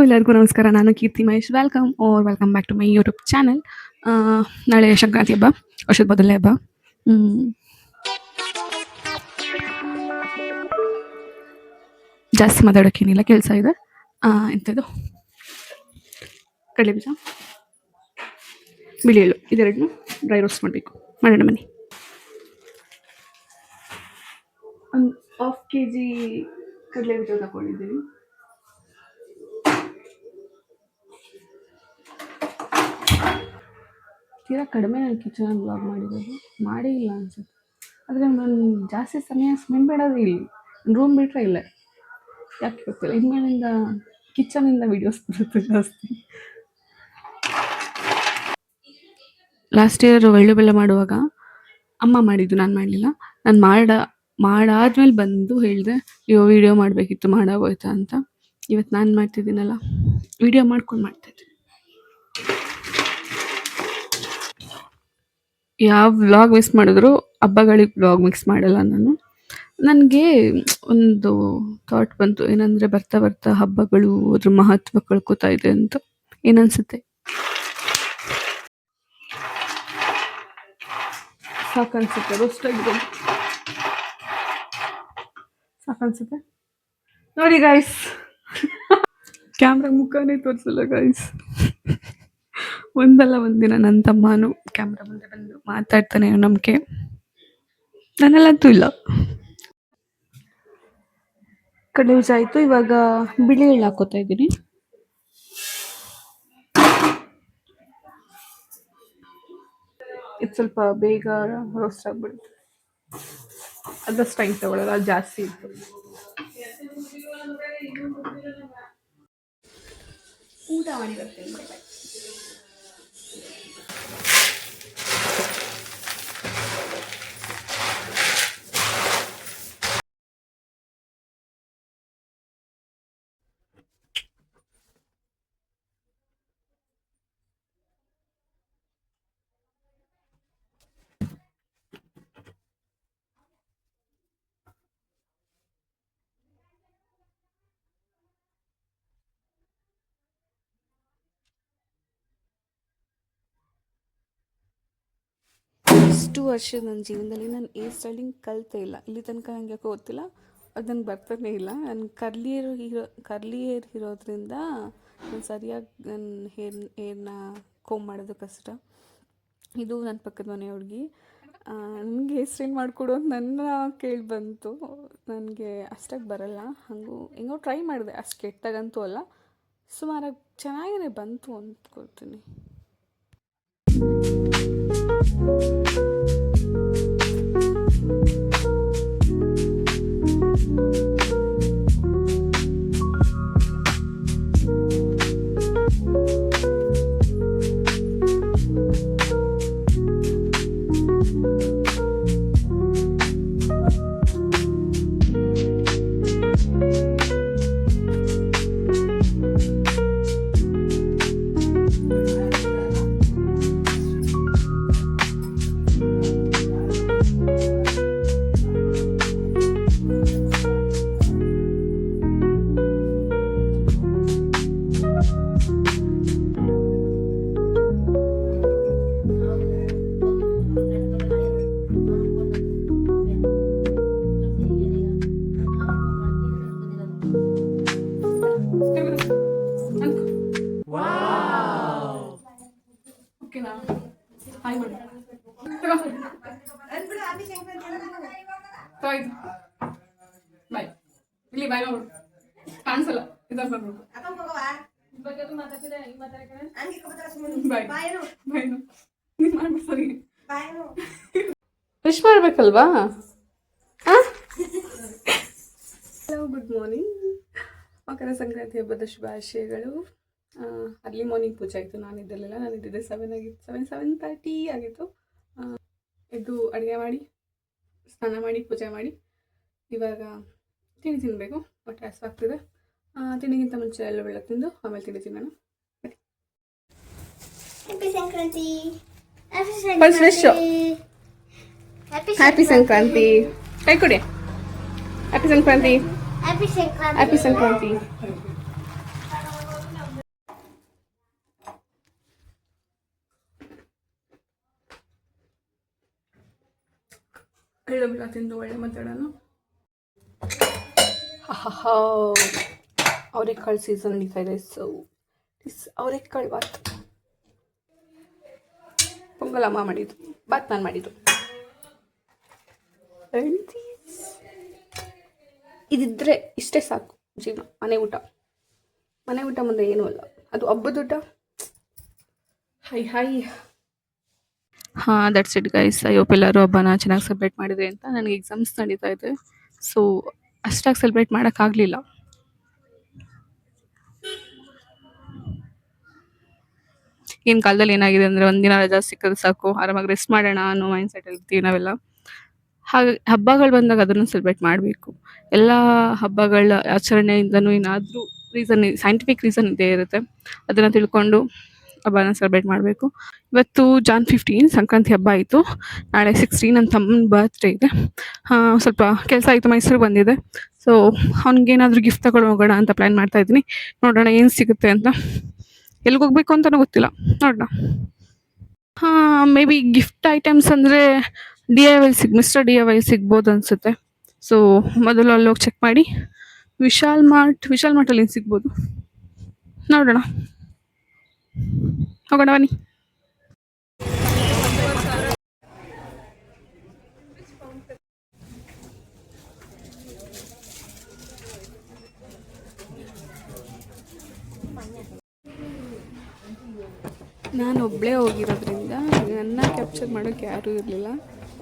ಎಲ್ಲರಿಗೂ ನಮಸ್ಕಾರ. ನಾನು Keerthi Mahesh. Welcome back to my YouTube channel. ನಾಳೆ ಸಂಕ್ರಾಂತಿ ಹಬ್ಬ, ವರ್ಷದ ಮೊದಲನೇ ಹಬ್ಬ. ಜಾಸ್ತಿ ಮಾತಾಡೋಕ್ಕೇನಿಲ್ಲ, ಕೆಲಸ ಇದೆ. ಎಂಥದ್ದು ಕಡಲೆ ಬೀಜ, ಬಿಳಿ ಎಳ್ಳು ಇದೆರಡನ್ನೂ ಡ್ರೈ ರೋಸ್ಟ್ ಮಾಡಬೇಕು. ಮಾಡೋಣ ಬನ್ನಿ. ಒಂದು ಹಾಫ್ kg ಕಡಲೆ ಬೀಜ ತಗೊಂಡಿದ್ದೀನಿ. ತೀರಾ ಕಡಿಮೆ ನಾನು ಕಿಚನಲ್ಲಿ ಬ್ಲಾಗ್ ಮಾಡೇ ಇಲ್ಲ ಅನ್ಸುತ್ತೆ. ಆದರೆ ನಾನು ಜಾಸ್ತಿ ಸಮಯ ಸ್ಪೆಂಡ್ ಮಾಡೋದೇ ಇಲ್ಲಿ, ರೂಮ್ ಬಿಟ್ಟರೆ ಇಲ್ಲ, ಯಾಕೆ ಗೊತ್ತಿಲ್ಲ. ಇನ್ಮೇಲಿಂದ ಕಿಚನಿಂದ ವೀಡಿಯೋಸ್ ಬರುತ್ತೆ ಜಾಸ್ತಿ. ಲಾಸ್ಟ್ ಇಯರ್ ಎಳ್ಳು ಬೆಲ್ಲ ಮಾಡುವಾಗ ಅಮ್ಮ ಮಾಡಿದ್ದು, ನಾನು ಮಾಡಲಿಲ್ಲ. ನಾನು ಮಾಡಾದ್ಮೇಲೆ ಬಂದು ಹೇಳಿದೆ, ಅಯ್ಯೋ ವೀಡಿಯೋ ಮಾಡಬೇಕಿತ್ತು, ಮಾಡಾಗೋಯ್ತಾ ಅಂತ. ಇವತ್ತು ನಾನು ಮಾಡ್ತಿದ್ದೀನಲ್ಲ, ವೀಡಿಯೋ ಮಾಡ್ಕೊಂಡು ಮಾಡ್ತಾಯಿದ್ದೆ. ಯಾವ ವ್ಲಾಗ್ ಮಿಸ್ ಮಾಡಿದ್ರು ಹಬ್ಬಗಳಿಗೆ ವ್ಲಾಗ್ ಮಿಕ್ಸ್ ಮಾಡಲ್ಲ ನಾನು. ನನಗೆ ಒಂದು ಥಾಟ್ ಬಂತು, ಏನಂದರೆ ಬರ್ತಾ ಬರ್ತಾ ಹಬ್ಬಗಳು ಅದ್ರ ಮಹತ್ವ ಕಳ್ಕೊತಾ ಇದೆ ಅಂತ. ಏನನ್ಸುತ್ತೆ? ಸಾಕನ್ಸುತ್ತೆ, ರೋಸ್ಟ್ ಆಗಿದೆ ಸಾಕನ್ಸುತ್ತೆ. ನೋಡಿ ಗೈಸ್, ಕ್ಯಾಮ್ರಾ ಮುಖನೇ ತೋರಿಸಲ್ಲ ಗೈಸ್. ಒಂದಲ್ಲ ಒಂದಿನ ನನ್ನ ತಮ್ಮನೂ ಕ್ಯಾಮ್ರಾ ಮುಂದೆ ಬಂದು ಮಾತಾಡ್ತಾನೆ, ನಂಬಿಕೆ ನನ್ನಲ್ಲಂತೂ ಇಲ್ಲ. ಕಡಲೆ ಬೀಜ ಆಯಿತು. ಇವಾಗ ಬಿಳಿ ಎಳ್ಳು ಹಾಕೋತಾ ಇದ್ದೀನಿ. ಇದು ಸ್ವಲ್ಪ ಬೇಗ ರೋಸ್ಟ್ ಆಗಿಬಿಡುತ್ತೆ, ಅದಷ್ಟು ಟೈಮ್ ತಗೊಳ್ಳಲ್ಲ, ಅದು ಜಾಸ್ತಿ ಇತ್ತು. ಊಟ ಮಾಡಿ ಬರ್ತೇನೆ. ಇಷ್ಟು ವರ್ಷ ನನ್ನ ಜೀವನದಲ್ಲಿ ನಾನು ಏರ್ ಸ್ಟೈಲಿಂಗ್ ಕಲಿತೇ ಇಲ್ಲ. ಇಲ್ಲಿ ತನಕ ನನಗೆ ಗೊತ್ತಿಲ್ಲ, ಅದು ನನಗೆ ಬರ್ತಾನೆ ಇಲ್ಲ. ನಾನು ಕರ್ಲಿ ಹೇರ್ ಇರೋದ್ರಿಂದ ನಾನು ಸರಿಯಾಗಿ ನನ್ನ ಹೇರ್ನ ಕೋಮ್ ಮಾಡೋದು ಕಷ್ಟ. ಇದು ನನ್ನ ಪಕ್ಕದ ಮನೆ ಹುಡುಗಿ, ನನಗೆ ಹೇರ್ ಸ್ಟೈಲ್ ಮಾಡಿಕೊಡು ಅಂತ ನನ್ನ ಕೇಳಿ ಬಂತು. ನನಗೆ ಅಷ್ಟಾಗಿ ಬರಲ್ಲ, ಹೆಂಗೋ ಟ್ರೈ ಮಾಡಿದೆ, ಅಷ್ಟು ಕೆಟ್ಟಾಗಂತೂ ಅಲ್ಲ, ಸುಮಾರಾಗಿ ಚೆನ್ನಾಗೇ ಬಂತು ಅಂದ್ಕೊಳ್ತೀನಿ. ಇಲ್ಲಿ ಬಾಯ್ ನೋಡು, ಕಾಣಿಸಲ್ಲ, ವಿಶ್ ಮಾಡ್ಬೇಕಲ್ವಾ? Hello, good morning. Makara Sankranti ಹಬ್ಬದ ಶುಭಾಶಯಗಳು. ಅರ್ಲಿ ಮಾರ್ನಿಂಗ್ ಪೂಜೆ ಆಯಿತು. ನಾನಿದ್ದಲಿಲ್ಲ, ನಾನಿದ್ದಿದ್ದೆ 7:30 ಆಗಿತ್ತು. ಎದ್ದು ಅಡುಗೆ ಮಾಡಿ, ಸ್ನಾನ ಮಾಡಿ, ಪೂಜೆ ಮಾಡಿ, ಇವಾಗ ತಿಂಡಿ ತಿನ್ನಬೇಕು. ಹೊಟ್ಟೆ ಹಸಿವಾಗ್ತಿದೆ. ತಿಂಡಿಗಿಂತ ಮುಂಚೆ ಎಳ್ಳು ಬೆಲ್ಲ ತಿಂದು ಆಮೇಲೆ ತಿಂಡಿ ತಿನ್ನೋಣ. ಹ್ಯಾಪಿ ಸಂಕ್ರಾಂತಿ. ಕೈ ಕೊಡಿ. ಹ್ಯಾಪಿ ಸಂಕ್ರಾಂತಿ. ಹ್ಯಾಪಿ ಸಂಕ್ರಾಂತಿ. ಎಳ್ಳು ಬೆಲ್ಲ ತಿಂದು ಒಳ್ಳೆ ಮಾತಾಡೋಣ. ಅವರೆಕಾಳು ಸೀಸನ್ ನಡೀತಾ ಇದೆ. ಸೊ ಅವರೆಕಾಳು ಬಾತ್. ಪೊಂಗಲ್ ಅಮ್ಮ ಮಾಡಿದ್ದು, ಬಾತ್ ನಾನು ಮಾಡಿದ್ದು. ಇದಿದ್ರೆ ಇಷ್ಟೇ ಸಾಕು ಜೀವನ. ಮನೆ ಊಟ ಮುಂದೆ ಏನೂ ಅಲ್ಲ. ಅದು ಹಬ್ಬದ ಊಟ high. That's it guys. I hope ಎಲ್ಲರೂ ಹಬ್ಬನ ಚೆನ್ನಾಗಿ ಸೆಲೆಬ್ರೇಟ್ ಮಾಡಿದೆ ಅಂತ. ನನಗೆ ಎಕ್ಸಾಮ್ಸ್ ನಡೀತಾ ಇದೆ, ಸೊ ಅಷ್ಟಾಗಿ ಸೆಲೆಬ್ರೇಟ್ ಮಾಡೋಕ್ಕಾಗಲಿಲ್ಲ. ಈಗಿನ ಕಾಲದಲ್ಲಿ ಏನಾಗಿದೆ ಅಂದರೆ ಒಂದಿನ ರಜಾ ಸಿಕ್ಕಿದ್ರೆ ಸಾಕು, ಆರಾಮಾಗಿ ರೆಸ್ಟ್ ಮಾಡೋಣ ಅನ್ನೋ ಮೈಂಡ್ ಸೆಟಲ್ಲಿ ಇರ್ತೀವಿ ನಾವೆಲ್ಲ. ಹಾಗೆ ಹಬ್ಬಗಳು ಬಂದಾಗ ಅದನ್ನು ಸೆಲೆಬ್ರೇಟ್ ಮಾಡಬೇಕು. ಎಲ್ಲ ಹಬ್ಬಗಳ ಆಚರಣೆಯಿಂದನೂ ಏನಾದರೂ ಸೈಂಟಿಫಿಕ್ ರೀಸನ್ ಇದ್ದೇ ಇರುತ್ತೆ. ಅದನ್ನು ತಿಳ್ಕೊಂಡು ಹಬ್ಬನ ಸೆಲೆಬ್ರೇಟ್ ಮಾಡಬೇಕು. ಇವತ್ತು ಜಾನ್ 15 ಸಂಕ್ರಾಂತಿ ಹಬ್ಬ ಆಯಿತು. ನಾಳೆ 16 ನನ್ನ ತಮ್ಮನ ಬರ್ತ್ಡೇ ಇದೆ. ಸ್ವಲ್ಪ ಕೆಲಸ ಆಯಿತು, ಮೈಸೂರಿಗೆ ಬಂದಿದೆ. ಸೊ ಅವ್ನಿಗೇನಾದರೂ ಗಿಫ್ಟ್ ತಗೊಂಡು ಹೋಗೋಣ ಅಂತ ಪ್ಲ್ಯಾನ್ ಮಾಡ್ತಾಯಿದ್ದೀನಿ. ನೋಡೋಣ ಏನು ಸಿಗುತ್ತೆ ಅಂತ. ಎಲ್ಲಿಗೆ ಹೋಗ್ಬೇಕು ಅಂತಲೂ ಗೊತ್ತಿಲ್ಲ, ನೋಡೋಣ. ಮೇ ಬಿ ಗಿಫ್ಟ್ ಐಟಮ್ಸ್ ಅಂದರೆ ಮಿಸ್ಟರ್ DIY ಸಿಗ್ಬೋದು ಅನಿಸುತ್ತೆ. ಸೊ ಮೊದಲು ಅಲ್ಲೋಗಿ ಚೆಕ್ ಮಾಡಿ. ವಿಶಾಲ್ ಮಾರ್ಟಲ್ಲಿ ಏನು ಸಿಗ್ಬೋದು ನೋಡೋಣ. ಹೋಗೋಣ ಬನ್ನಿ. ನಾನು ಒಬ್ಬಳೇ ಹೋಗಿರೋದ್ರಿಂದ ನನ್ನ ಕ್ಯಾಪ್ಚರ್ ಮಾಡೋಕ್ಕೆ ಯಾರೂ ಇರಲಿಲ್ಲ.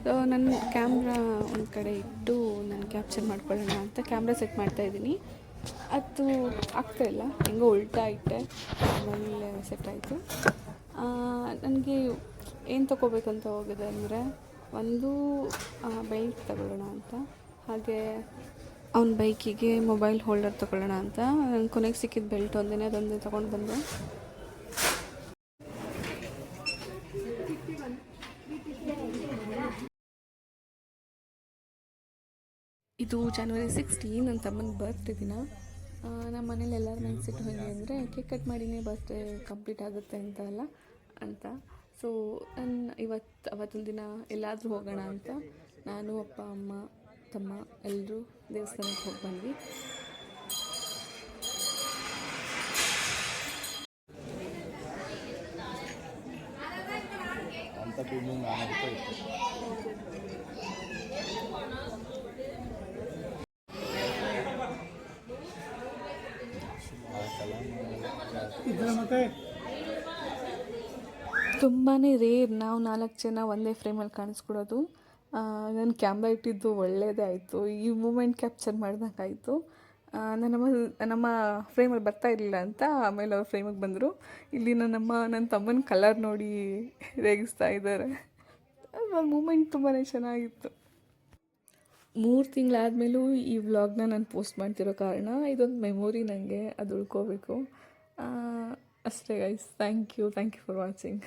ಸೊ ನನ್ನ ಕ್ಯಾಮ್ರಾ ಒಂದು ಕಡೆ ಇಟ್ಟು ನಾನು ಕ್ಯಾಪ್ಚರ್ ಮಾಡ್ಕೊಳ್ಳೋಣ ಅಂತ ಕ್ಯಾಮ್ರಾ ಸೆಟ್ ಮಾಡ್ತಾಯಿದ್ದೀನಿ. ಅದು ಆಗ್ತಾಯಿಲ್ಲ, ಹೆಂಗೋ ಉಲ್ಟಾ ಇಟ್ಟೆ, ಆಮೇಲೆ ಸೆಟ್ ಆಯಿತು. ನನಗೆ ಏನು ತೊಗೋಬೇಕಂತ ಹೋಗಿದೆ ಅಂದರೆ, ಒಂದು ಬೆಲ್ಟ್ ತಗೊಳ್ಳೋಣ ಅಂತ, ಹಾಗೆ ಅವ್ನ ಬೈಕಿಗೆ ಮೊಬೈಲ್ ಹೋಲ್ಡರ್ ತೊಗೊಳ್ಳೋಣ ಅಂತ. ನನ್ನ ಕೊನೆಗೆ ಸಿಕ್ಕಿದ ಬೆಲ್ಟ್ ಅದೊಂದೇ ತೊಗೊಂಡು ಬಂದೆ. ಇದು January 16 ನನ್ನ ತಮ್ಮನ ಬರ್ತ್ಡೇ ದಿನ. ನಮ್ಮ ಮನೇಲಿ ಎಲ್ಲರ ಮೈಂಡ್ಸೆಟ್ ಹೇಗೆ ಅಂದರೆ, ಕೇಕ್ ಕಟ್ ಮಾಡಿನೇ ಬರ್ತ್ಡೇ ಕಂಪ್ಲೀಟ್ ಆಗುತ್ತೆ ಅಂತ. ಸೊ ಅವತ್ತೊಂದು ದಿನ ಎಲ್ಲಾದರೂ ಹೋಗೋಣ ಅಂತ ನಾನು, ಅಪ್ಪ, ಅಮ್ಮ, ತಮ್ಮ ಎಲ್ಲರೂ ದೇವಸ್ಥಾನಕ್ಕೆ ಹೋಗಿ ಬಂದ್ವಿ. ತುಂಬಾ ರೇರ್ ನಾವು 4 ಜನ ಒಂದೇ ಫ್ರೇಮಲ್ಲಿ ಕಾಣಿಸ್ಕೊಡೋದು. ನನ್ನ ಕ್ಯಾಮ್ರಾ ಇಟ್ಟಿದ್ದು ಒಳ್ಳೆಯದೇ ಆಯಿತು, ಈ ಮೂಮೆಂಟ್ ಕ್ಯಾಪ್ಚರ್ ಮಾಡ್ದಂಗೆ ಆಯಿತು. ನಮ್ಮ ಫ್ರೇಮಲ್ಲಿ ಬರ್ತಾ ಇರಲಿಲ್ಲ ಅಂತ ಆಮೇಲೆ ಅವ್ರು ಫ್ರೇಮಿಗೆ ಬಂದರು. ಇಲ್ಲಿ ನನ್ನ ತಮ್ಮನ ಕಲರ್ ನೋಡಿ ರೇಗಿಸ್ತಾ ಇದ್ದಾರೆ. ಮೂಮೆಂಟ್ ತುಂಬಾ ಚೆನ್ನಾಗಿತ್ತು. 3 ತಿಂಗಳಾದಮೇಲೂ ಈ ವ್ಲಾಗ್ನ ನಾನು ಪೋಸ್ಟ್ ಮಾಡ್ತಿರೋ ಕಾರಣ ಇದೊಂದು ಮೆಮೊರಿ ನನಗೆ, ಅದು ಉಳ್ಕೋಬೇಕು ಅಷ್ಟೇ guys. Thank you for watching.